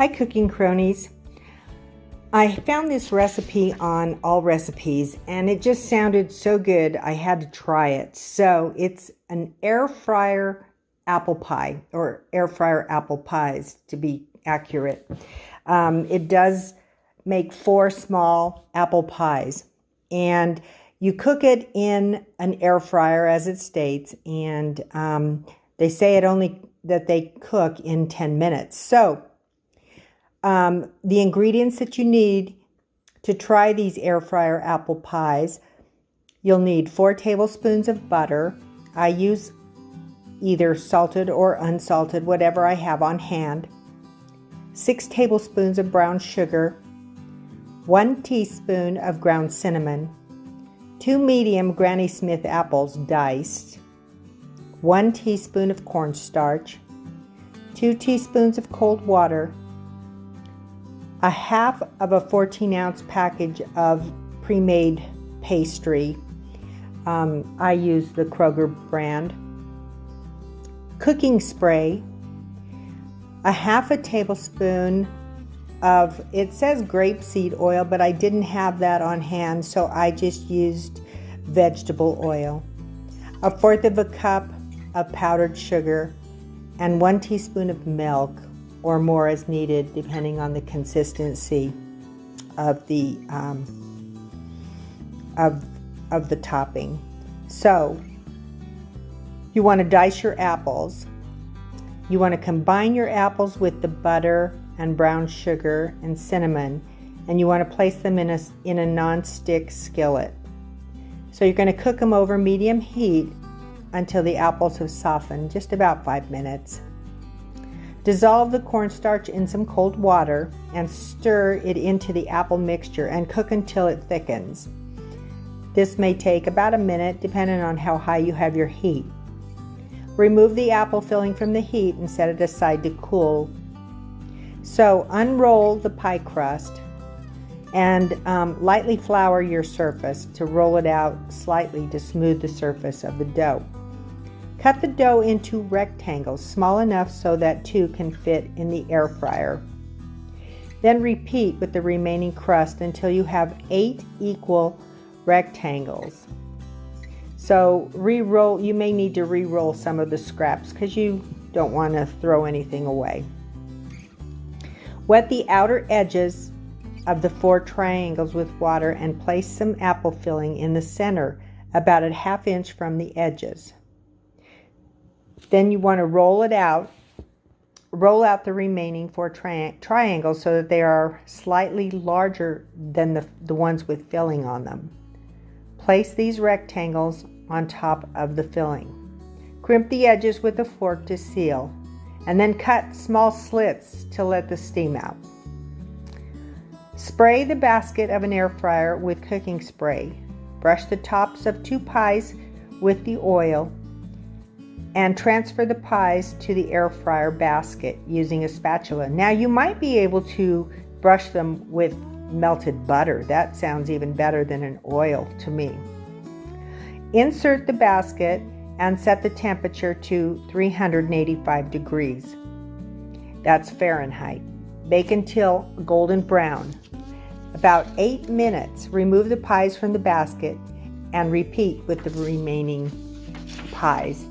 Hi cooking cronies. I found this recipe on All Recipes and it just sounded so good I had to try it. So it's an air fryer apple pie, or air fryer apple pies to be accurate. It does make 4 small apple pies, and you cook it in an air fryer as it states, and they say that they cook in 10 minutes. So the ingredients that you need to try these air fryer apple pies: you'll need 4 tablespoons of butter. I use either salted or unsalted, whatever I have on hand. 6 tablespoons of brown sugar, 1 teaspoon of ground cinnamon, 2 medium Granny Smith apples diced, 1 teaspoon of cornstarch, 2 teaspoons of cold water, a half of a 14-ounce package of pre-made pastry. I use the Kroger brand. Cooking spray, a half a tablespoon of, it says grapeseed oil, but I didn't have that on hand, so I just used vegetable oil, 1/4 of a cup of powdered sugar, and 1 teaspoon of milk, or more as needed, depending on the consistency of the topping. So you want to dice your apples. You want to combine your apples with the butter and brown sugar and cinnamon, and you want to place them in a non-stick skillet. So you're going to cook them over medium heat until the apples have softened, just about 5 minutes. Dissolve the cornstarch in some cold water and stir it into the apple mixture and cook until it thickens. This may take about a minute, depending on how high you have your heat. Remove the apple filling from the heat and set it aside to cool. So unroll the pie crust and lightly flour your surface to roll it out slightly to smooth the surface of the dough. Cut the dough into rectangles, small enough so that 2 can fit in the air fryer. Then repeat with the remaining crust until you have 8 equal rectangles. So you may need to re-roll some of the scraps because you don't want to throw anything away. Wet the outer edges of the 4 triangles with water and place some apple filling in the center, about a 1/2 inch from the edges. Then you want to roll out the remaining 4 triangles so that they are slightly larger than the ones with filling on them. Place these rectangles on top of the filling. Crimp the edges with a fork to seal, and then cut small slits to let the steam out. Spray the basket of an air fryer with cooking spray. Brush the tops of 2 pies with the oil and transfer the pies to the air fryer basket using a spatula. Now you might be able to brush them with melted butter. That sounds even better than an oil to me. Insert the basket and set the temperature to 385 degrees. That's Fahrenheit. Bake until golden brown. About 8 minutes. Remove the pies from the basket and repeat with the remaining pies.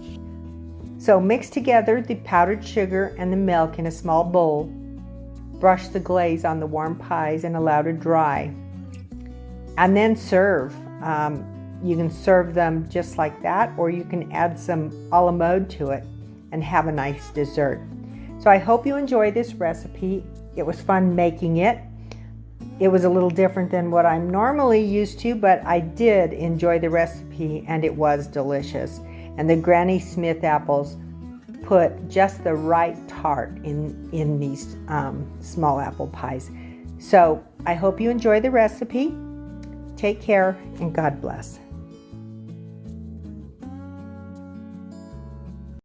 So mix together the powdered sugar and the milk in a small bowl. Brush the glaze on the warm pies and allow to dry. And then serve. You can serve them just like that, or you can add some a la mode to it and have a nice dessert. So I hope you enjoy this recipe. It was fun making it. It was a little different than what I'm normally used to, but I did enjoy the recipe and it was delicious. And the Granny Smith apples put just the right tart in these small apple pies. So I hope you enjoy the recipe. Take care and God bless.